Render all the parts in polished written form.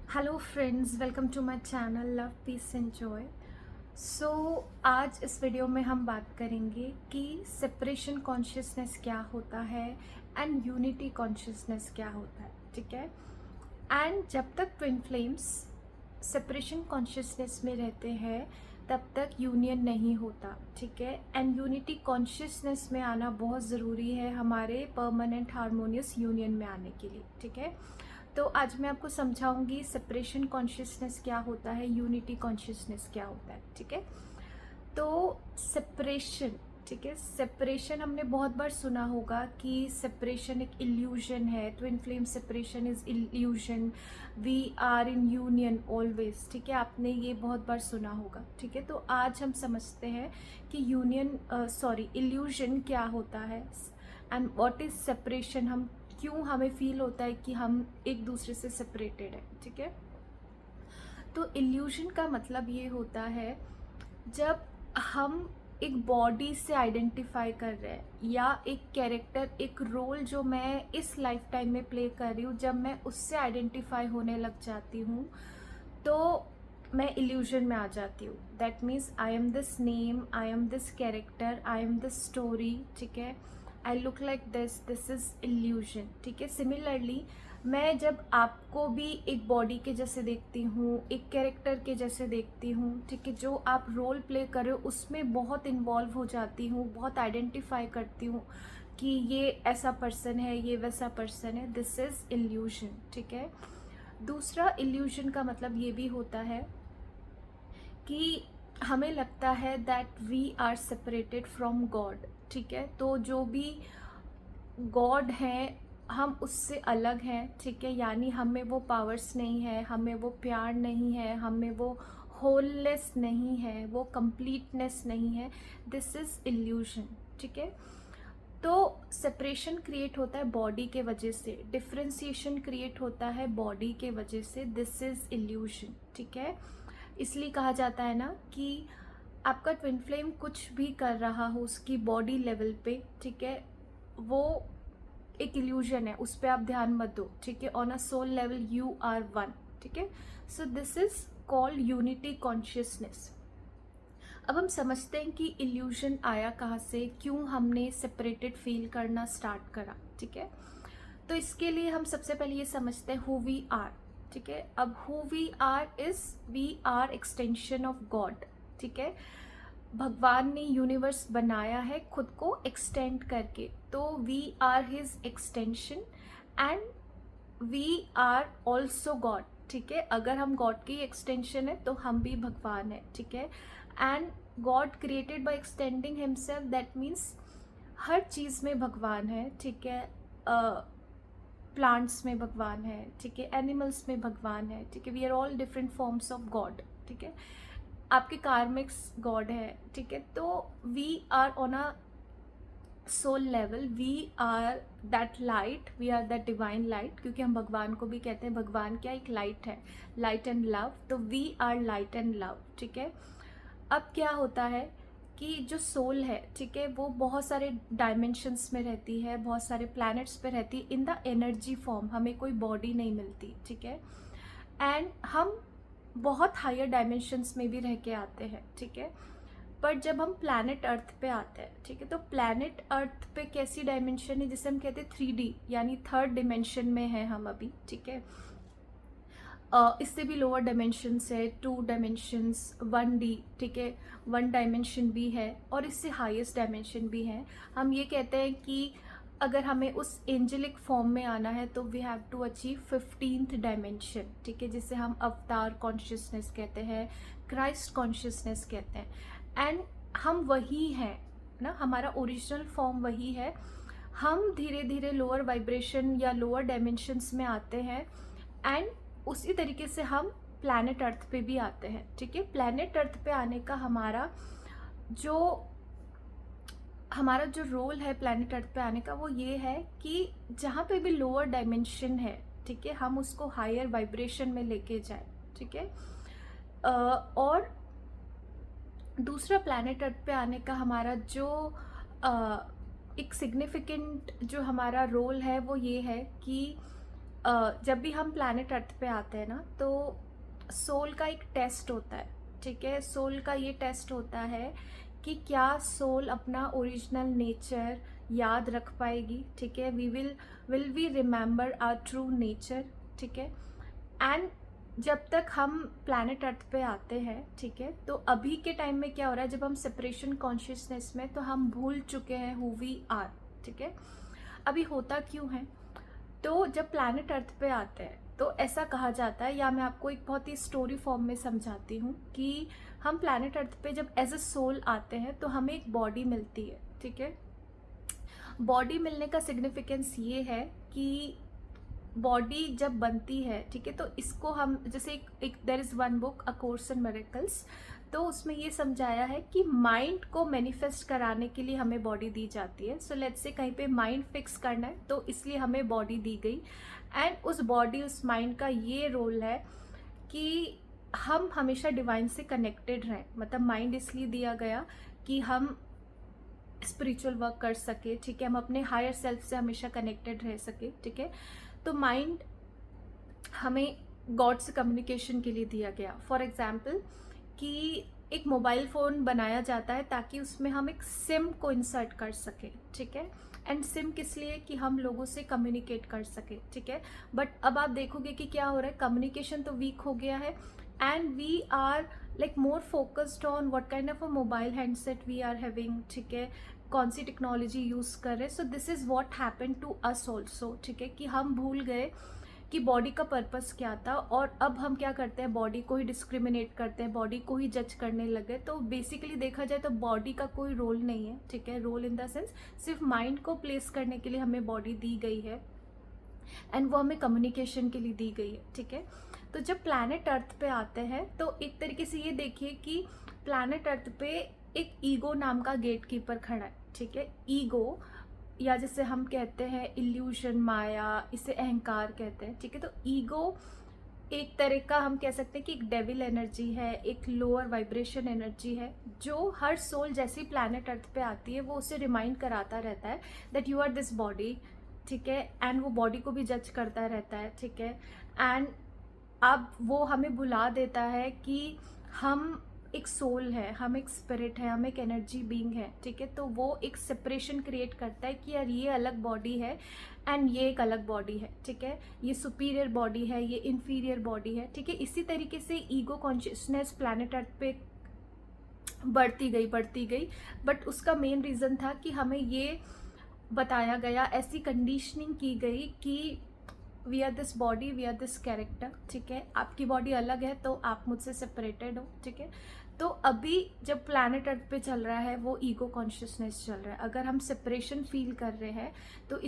Hello friends, welcome to my channel love peace and joy. So आज इस video में हम बात करेंगे कि सेपरेशन कॉन्शियसनेस क्या होता है एंड यूनिटी कॉन्शियसनेस क्या होता है। ठीक है। एंड जब तक ट्विन फ्लेम्स सेपरेशन कॉन्शियसनेस में रहते हैं तब तक यूनियन नहीं होता। ठीक है। एंड यूनिटी कॉन्शियसनेस में आना बहुत ज़रूरी है हमारे परमानेंट हारमोनियस यूनियन में आने के लिए। ठीक है। तो आज मैं आपको समझाऊंगी सेपरेशन कॉन्शियसनेस क्या होता है, यूनिटी कॉन्शियसनेस क्या होता है। ठीक है। तो सेपरेशन, ठीक है, सेपरेशन हमने बहुत बार सुना होगा कि सेपरेशन एक इल्यूजन है। Twin flame separation is illusion, we are in union always. ठीक है, आपने ये बहुत बार सुना होगा। ठीक है। तो आज हम समझते हैं कि इल्यूजन क्या होता है एंड व्हाट इज सेपरेशन, हम क्यों हमें फील होता है कि हम एक दूसरे से सेपरेटेड है। ठीक है। तो इल्यूजन का मतलब ये होता है जब हम एक बॉडी से आइडेंटिफाई कर रहे हैं या एक कैरेक्टर, एक रोल जो मैं इस लाइफ टाइम में प्ले कर रही हूँ, जब मैं उससे आइडेंटिफाई होने लग जाती हूँ तो मैं इल्यूजन में आ जाती हूँ। That means I am this name, I am this character, I am this story. ठीक है। I look like this is illusion. ठीक है। सिमिलरली मैं जब आपको भी एक बॉडी के जैसे देखती हूँ, एक कैरेक्टर के जैसे देखती हूँ, ठीक है, जो आप रोल प्ले कर रहे हो उसमें बहुत इन्वॉल्व हो जाती हूँ, बहुत आइडेंटिफाई करती हूँ कि ये ऐसा पर्सन है, ये वैसा पर्सन है। This is illusion. ठीक है। दूसरा इल्यूजन का मतलब ये भी होता है कि हमें लगता है that we are separated from God. ठीक है। तो जो भी गॉड हैं हम उससे अलग हैं। ठीक है। यानी हमें वो पावर्स नहीं है, हमें वो प्यार नहीं है, हमें वो होलनेस नहीं है, वो कंप्लीटनेस नहीं है। This is illusion. ठीक है। तो सेपरेशन क्रिएट होता है बॉडी के वजह से, डिफ्रेंसिएशन क्रिएट होता है बॉडी के वजह से। This is illusion. ठीक है। इसलिए कहा जाता है ना कि आपका ट्विन फ्लेम कुछ भी कर रहा हो उसकी बॉडी लेवल पे, ठीक है, वो एक इल्यूजन है, उस पर आप ध्यान मत दो। ठीक है। On a soul level you are one. ठीक है। So this is called unity consciousness. अब हम समझते हैं कि इल्यूजन आया कहाँ से, क्यों हमने सेपरेटेड फील करना स्टार्ट करा। ठीक है। तो इसके लिए हम सबसे पहले ये समझते हैं हु वी आर। ठीक है। अब who we are is we are extension of God. ठीक है। भगवान ने यूनिवर्स बनाया है खुद को एक्सटेंड करके, तो we are his extension and we are also God. ठीक है। अगर हम गॉड की एक्सटेंशन है तो हम भी भगवान है। ठीक है। And God created by extending himself, that means हर चीज़ में भगवान है। ठीक है। प्लांट्स में भगवान है, ठीक है, एनिमल्स में भगवान है। ठीक है। We are all different forms of God. ठीक है। आपके कार्मिक्स गॉड है। ठीक है। तो we are on a soul level, we are that light, we are that divine light, क्योंकि हम भगवान को भी कहते हैं भगवान क्या, एक लाइट है, लाइट एंड लव। तो we are light and love. ठीक है। अब क्या होता है कि जो सोल है, ठीक है, वो बहुत सारे डायमेंशंस में रहती है, बहुत सारे प्लैनेट्स पे रहती है इन द एनर्जी फॉर्म, हमें कोई बॉडी नहीं मिलती। ठीक है। एंड हम बहुत हायर डायमेंशंस में भी रह के आते हैं। ठीक है। पर जब हम प्लैनेट अर्थ पे आते हैं, ठीक है, तो प्लैनेट अर्थ पे कैसी डायमेंशन है जिसे हम कहते हैं 3D, यानी थर्ड डिमेंशन में है हम अभी। ठीक है। इससे भी लोअर डायमेंशंस है, 2 डायमेंशंस, 1D। ठीक है। 1 डायमेंशन भी है और इससे हाईएस्ट डायमेंशन भी है। हम ये कहते हैं कि अगर हमें उस एंजेलिक फॉर्म में आना है तो we have to achieve 15th dimension. ठीक है। जिसे हम अवतार कॉन्शियसनेस कहते हैं, क्राइस्ट कॉन्शियसनेस कहते हैं। एंड हम वही हैं ना, हमारा ओरिजिनल फॉर्म वही है। हम धीरे धीरे लोअर वाइब्रेशन या लोअर डायमेंशंस में आते हैं एंड उसी तरीके से हम प्लैनेट अर्थ पे भी आते हैं। ठीक है। प्लैनेट अर्थ पे आने का जो हमारा जो रोल है प्लैनेट अर्थ पे आने का, वो ये है कि जहाँ पे भी लोअर डायमेंशन है, ठीक है, हम उसको हायर वाइब्रेशन में लेके जाए। ठीक है। और दूसरा प्लैनेट अर्थ पे आने का हमारा जो एक सिग्निफिकेंट जो हमारा रोल है वो ये है कि जब भी हम प्लैनेट अर्थ पे आते हैं ना, तो सोल का एक टेस्ट होता है, ठीक है। सोल का ये टेस्ट होता है कि क्या सोल अपना ओरिजिनल नेचर याद रख पाएगी, ठीक है। Will we remember our true nature, ठीक है। एंड जब तक हम प्लैनेट अर्थ पे आते हैं, ठीक है, तो अभी के टाइम में क्या हो रहा है, जब हम सेपरेशन कॉन्शियसनेस में, तो हम भूल चुके हैं हु वी आर, ठीक है। अभी होता क्यों है, तो जब प्लैनेट अर्थ पे आते हैं तो ऐसा कहा जाता है, या मैं आपको एक बहुत ही स्टोरी फॉर्म में समझाती हूँ, कि हम प्लैनेट अर्थ पे जब एज अ सोल आते हैं तो हमें एक बॉडी मिलती है, ठीक है। बॉडी मिलने का सिग्निफिकेंस ये है कि बॉडी जब बनती है, ठीक है, तो इसको हम जैसे एक there is one book a course in miracles, तो उसमें ये समझाया है कि माइंड को मैनिफेस्ट कराने के लिए हमें बॉडी दी जाती है। सो लेट्स से कहीं पे माइंड फिक्स करना है, तो इसलिए हमें बॉडी दी गई। एंड उस बॉडी, उस माइंड का ये रोल है कि हम हमेशा डिवाइन से कनेक्टेड रहें। मतलब माइंड इसलिए दिया गया कि हम स्पिरिचुअल वर्क कर सके, ठीक है, हम अपने हायर सेल्फ से हमेशा कनेक्टेड रह सके, ठीक है। तो माइंड हमें गॉड से कम्युनिकेशन के लिए दिया गया। फॉर एग्जाम्पल कि एक मोबाइल फ़ोन बनाया जाता है ताकि उसमें हम एक सिम को इंसर्ट कर सकें, ठीक है। एंड सिम किस लिए, कि हम लोगों से कम्युनिकेट कर सके, ठीक है। बट अब आप देखोगे कि क्या हो रहा है, कम्युनिकेशन तो वीक हो गया है, and we are like more focused on what kind of a mobile handset we are having, ठीक है, कौन सी टेक्नोलॉजी यूज़ कर रहे हैं। So this is what happen to us also, ठीक है, कि हम भूल गए कि बॉडी का पर्पस क्या था, और अब हम क्या करते हैं, बॉडी को ही डिस्क्रिमिनेट करते हैं, बॉडी को ही जज करने लगे। तो बेसिकली देखा जाए तो बॉडी का कोई रोल नहीं है, ठीक है। रोल इन द सेंस सिर्फ माइंड को प्लेस करने के लिए हमें बॉडी दी गई है, एंड वो हमें कम्युनिकेशन के लिए दी गई है, ठीक है। तो जब प्लैनेट अर्थ पे आते हैं तो एक तरीके से ये देखिए कि प्लैनेट अर्थ पे एक ईगो नाम का गेट कीपर खड़ा है, ठीक है। ईगो, या जिसे हम कहते हैं इल्यूशन, माया, इसे अहंकार कहते हैं, ठीक है। तो ईगो एक तरह का हम कह सकते हैं कि एक डेविल एनर्जी है, एक लोअर वाइब्रेशन एनर्जी है, जो हर सोल जैसी प्लैनेट अर्थ पे आती है वो उसे रिमाइंड कराता रहता है that you are this body, ठीक है। एंड वो बॉडी को भी जज करता रहता है, ठीक है। एंड अब वो हमें भुला देता है कि हम एक सोल है, हम एक स्पिरिट है, हम एक एनर्जी बीइंग है, ठीक है। तो वो एक सेपरेशन क्रिएट करता है कि यार ये अलग बॉडी है एंड ये एक अलग बॉडी है, ठीक है। ये सुपीरियर बॉडी है, ये इन्फीरियर बॉडी है, ठीक है। इसी तरीके से ईगो कॉन्शियसनेस प्लैनेट अर्थ पे बढ़ती गई, बट उसका मेन रीज़न था कि हमें ये बताया गया, ऐसी कंडीशनिंग की गई कि we are this body, we are this character, ठीक है। आपकी बॉडी अलग है तो आप मुझसे सेपरेटेड हो, ठीक है। तो अभी जब प्लैनेट अर्थ पे चल रहा है वो ईगो कॉन्शियसनेस चल रहा है। अगर हम सेपरेशन फील कर रहे हैं तो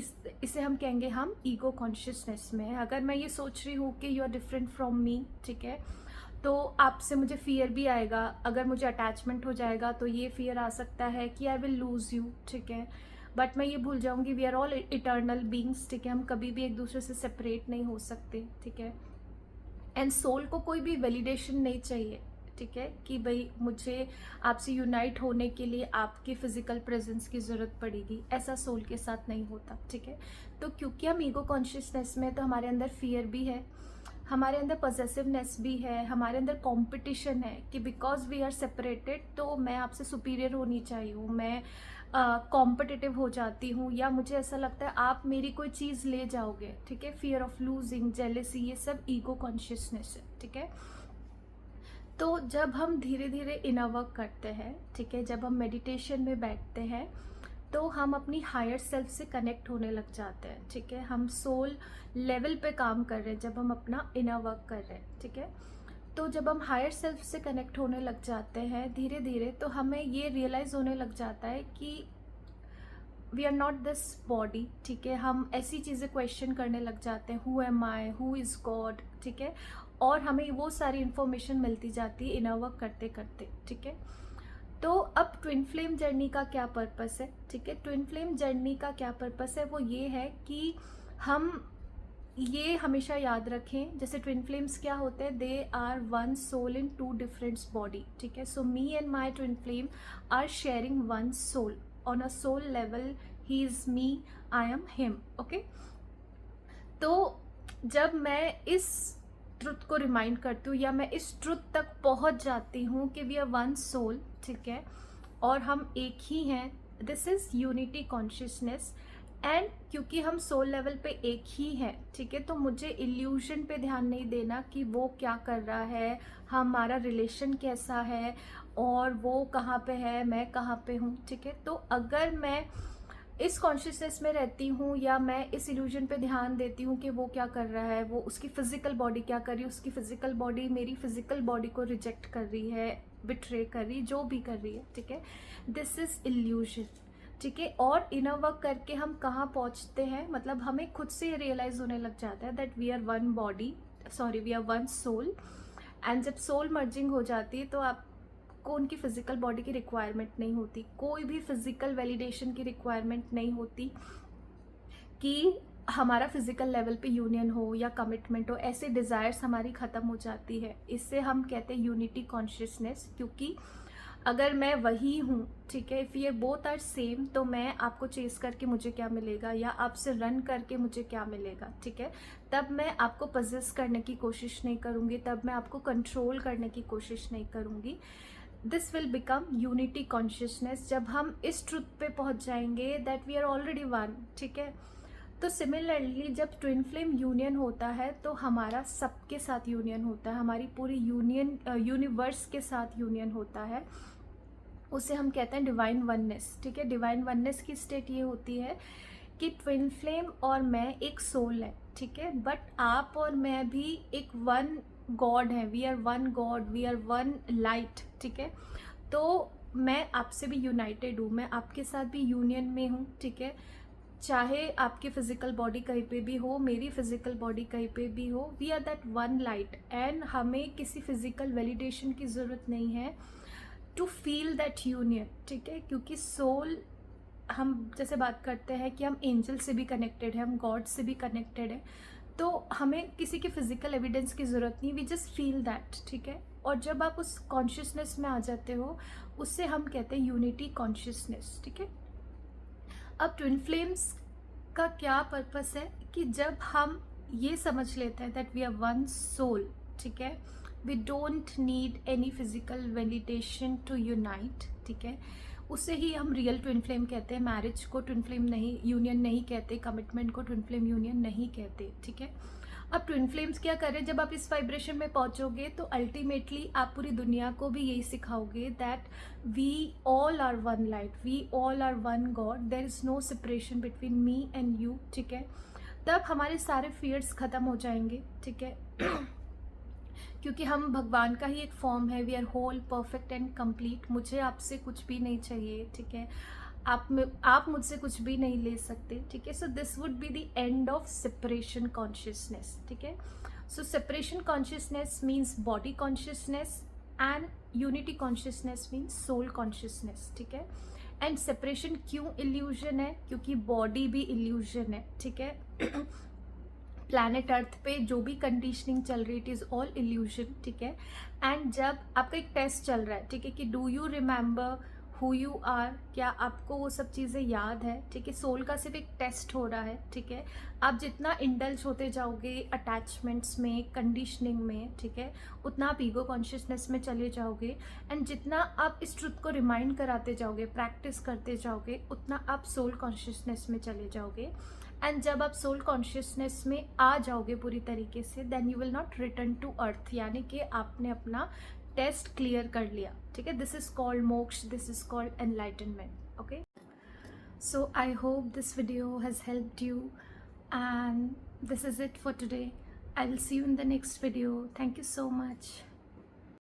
इसे हम कहेंगे हम ईगो कॉन्शियसनेस में है। अगर मैं ये सोच रही हूँ कि you are different from me, ठीक है, तो आपसे मुझे फियर भी आएगा। अगर मुझे अटैचमेंट हो जाएगा तो ये फियर आ सकता है कि आई विल लूज़ यू, ठीक है। बट मैं ये भूल जाऊंगी we are all eternal beings, ठीक है। हम कभी भी एक दूसरे से सेपरेट नहीं हो सकते, ठीक है। एंड सोल को कोई भी वैलिडेशन नहीं चाहिए, ठीक है, कि भाई मुझे आपसे यूनाइट होने के लिए आपकी फिजिकल प्रेजेंस की ज़रूरत पड़ेगी। ऐसा सोल के साथ नहीं होता, ठीक है। तो क्योंकि हम ईगो कॉन्शियसनेस में, तो हमारे अंदर फियर भी है, हमारे अंदर पॉसेसिवनेस भी है, हमारे अंदर कंपटीशन है कि बिकॉज वी आर सेपरेटेड तो मैं आपसे सुपीरियर होनी चाहिए हूँ, मैं कॉम्पिटिटिव हो जाती हूँ, या मुझे ऐसा लगता है आप मेरी कोई चीज़ ले जाओगे, ठीक है। फियर ऑफ लूजिंग, जेलेसी, ये सब ईगो कॉन्शियसनेस है, ठीक है। तो जब हम धीरे धीरे इनर वर्क करते हैं, ठीक है, जब हम मेडिटेशन में बैठते हैं तो हम अपनी हायर सेल्फ से कनेक्ट होने लग जाते हैं, ठीक है। हम सोल लेवल पे काम कर रहे हैं जब हम अपना इनर वर्क कर रहे हैं, ठीक है। तो जब हम हायर सेल्फ से कनेक्ट होने लग जाते हैं धीरे धीरे, तो हमें ये रियलाइज़ होने लग जाता है कि we are not this body, ठीक है। हम ऐसी चीज़ें क्वेश्चन करने लग जाते हैं, who am I, who is God, ठीक है। और हमें वो सारी इन्फॉर्मेशन मिलती जाती है इनर वर्क करते करते, ठीक है। तो अब ट्विन फ्लेम जर्नी का क्या पर्पस है, ठीक है। ट्विन फ्लेम जर्नी का क्या पर्पस है, वो ये है कि हम ये हमेशा याद रखें, जैसे ट्विन फ्लेम्स क्या होते हैं, they are one soul in two different body, ठीक है। So me and my twin flame are sharing one soul on a soul level, he is me, I am him, okay. तो जब मैं इस truth को रिमाइंड करती हूँ या मैं इस ट्रुथ तक पहुँच जाती हूँ कि वी आर वन सोल, ठीक है, और हम एक ही हैं, this is unity consciousness. And क्योंकि हम सोल लेवल पे एक ही हैं, ठीक है, तो मुझे इल्यूजन पे ध्यान नहीं देना कि वो क्या कर रहा है, हमारा रिलेशन कैसा है, और वो कहाँ पे है, मैं कहाँ पे हूँ, ठीक है। तो अगर मैं इस कॉन्शियसनेस में रहती हूँ या मैं इस इल्यूजन पे ध्यान देती हूँ कि वो क्या कर रहा है, वो उसकी फिजिकल बॉडी क्या कर रही है, उसकी फिजिकल बॉडी मेरी फिजिकल बॉडी को रिजेक्ट कर रही है, बिट्रे कर रही, जो भी कर रही है, ठीक है, दिस इज इल्यूजन, ठीक है। और इनर वर्क करके हम कहाँ पहुँचते हैं, मतलब हमें खुद से रियलाइज होने लग जाता है that we are one body, sorry we are one soul. And जब सोल मर्जिंग हो जाती है तो आपको उनकी फिजिकल बॉडी की रिक्वायरमेंट नहीं होती, कोई भी फिजिकल वैलिडेशन की रिक्वायरमेंट नहीं होती कि हमारा फिजिकल लेवल पे यूनियन हो या कमिटमेंट हो, ऐसे डिज़ायर्स हमारी ख़त्म हो जाती है। इससे हम कहते हैं यूनिटी कॉन्शियसनेस, क्योंकि अगर मैं वही हूँ, ठीक है, इफ़ ये बोथ आर सेम, तो मैं आपको चेस करके मुझे क्या मिलेगा या आपसे रन करके मुझे क्या मिलेगा, ठीक है। तब मैं आपको पजेस करने की कोशिश नहीं करूँगी, तब मैं आपको कंट्रोल करने की कोशिश नहीं करूँगी। This will become unity consciousness जब हम इस ट्रुथ पे पहुँच जाएंगे that we are already one, ठीक है। तो सिमिलरली जब ट्विन फ्लेम यूनियन होता है तो हमारा सबके साथ यूनियन होता है, हमारी पूरी यूनिवर्स के साथ यूनियन होता है, उसे हम कहते हैं डिवाइन वननेस, ठीक है। डिवाइन वननेस की स्टेट ये होती है कि ट्विन फ्लेम और मैं एक सोल है, ठीक है, बट आप और मैं भी एक वन गॉड है, we are one God, we are one light, ठीक है। तो मैं आपसे भी यूनाइटेड हूँ, मैं आपके साथ भी यूनियन में हूँ, ठीक है, चाहे आपकी फिजिकल बॉडी कहीं पे भी हो, मेरी फिजिकल बॉडी कहीं पे भी हो, we are that one light. And हमें किसी फिजिकल वैलिडेशन की ज़रूरत नहीं है टू फील दैट यूनियन, ठीक है, क्योंकि सोल, हम जैसे बात करते हैं कि हम एंजल से भी कनेक्टेड है, हम गॉड से भी कनेक्टेड है, तो हमें किसी के फिजिकल एविडेंस की ज़रूरत नहीं, वी जस्ट फील दैट, ठीक है। और जब आप उस कॉन्शियसनेस में आ जाते हो, उससे हम कहते हैं यूनिटी कॉन्शियसनेस, ठीक है। अब ट्विन फ्लेम्स का क्या पर्पस है कि जब हम ये समझ लेते हैं that we are one soul, ठीक है, we don't need any physical validation to unite, ठीक है, उसे ही हम रियल ट्विन फ्लेम कहते हैं। मैरिज को ट्विन फ्लेम नहीं, यूनियन नहीं कहते, कमिटमेंट को ट्विन फ्लेम यूनियन नहीं कहते, ठीक है। अब ट्विन फ्लेम्स क्या करें, जब आप इस वाइब्रेशन में पहुंचोगे तो अल्टीमेटली आप पूरी दुनिया को भी यही सिखाओगे that we all are one light, we all are one God, there is no separation between me and you, ठीक है। तब हमारे सारे फियर्स खत्म हो जाएंगे, ठीक है, क्योंकि हम भगवान का ही एक फॉर्म है, we are whole perfect and complete, मुझे आपसे कुछ भी नहीं चाहिए, ठीक है, आप मुझसे कुछ भी नहीं ले सकते, ठीक है। So this would be the end of separation consciousness, ठीक है। So separation consciousness means body consciousness and unity consciousness means soul consciousness, ठीक है। एंड सेपरेशन क्यों इल्यूजन है, क्योंकि बॉडी भी इल्यूजन है, ठीक है। प्लैनेट अर्थ पे जो भी कंडीशनिंग चल रही, इट इज़ ऑल इल्यूजन, ठीक है। एंड जब आपका एक टेस्ट चल रहा है, ठीक है, कि do you remember who you are, क्या आपको वो सब चीज़ें याद है, ठीक है, सोल का सिर्फ एक टेस्ट हो रहा है, ठीक है। आप जितना इंडल्ज होते जाओगे अटैचमेंट्स में, कंडीशनिंग में, ठीक है, उतना आप ईगो कॉन्शियसनेस में चले जाओगे। एंड जितना आप इस ट्रुथ को रिमाइंड कराते जाओगे, प्रैक्टिस करते जाओगे, उतना आप सोल कॉन्शियसनेस में चले जाओगे। एंड जब आप सोल कॉन्शियसनेस में आ जाओगे पूरी तरीके से, then you will not return to earth, यानी कि आपने अपना टेस्ट क्लियर कर लिया, ठीक है। दिस इज कॉल्ड मोक्ष, this is called enlightenment, okay. So I hope this video has helped you and this is it for today. I will see you in the next video. Thank you so much.